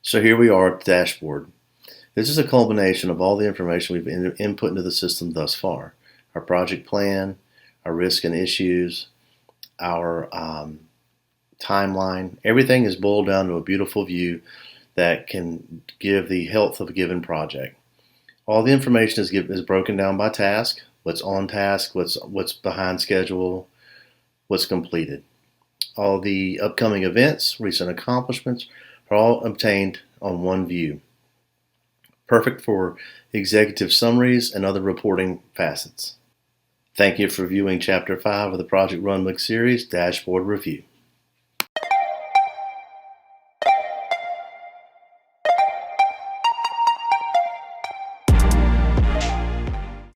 So here we are at the dashboard. This is a culmination of all the information we've input into the system thus far. Our project plan, our risk and issues, our timeline. Everything is boiled down to a beautiful view that can give the health of a given project. All the information is broken down by task, what's on task, what's behind schedule, what's completed. All the upcoming events, recent accomplishments are all obtained on one view. Perfect for executive summaries and other reporting facets. Thank you for viewing Chapter 5 of the Project Runbook series, Dashboard Review.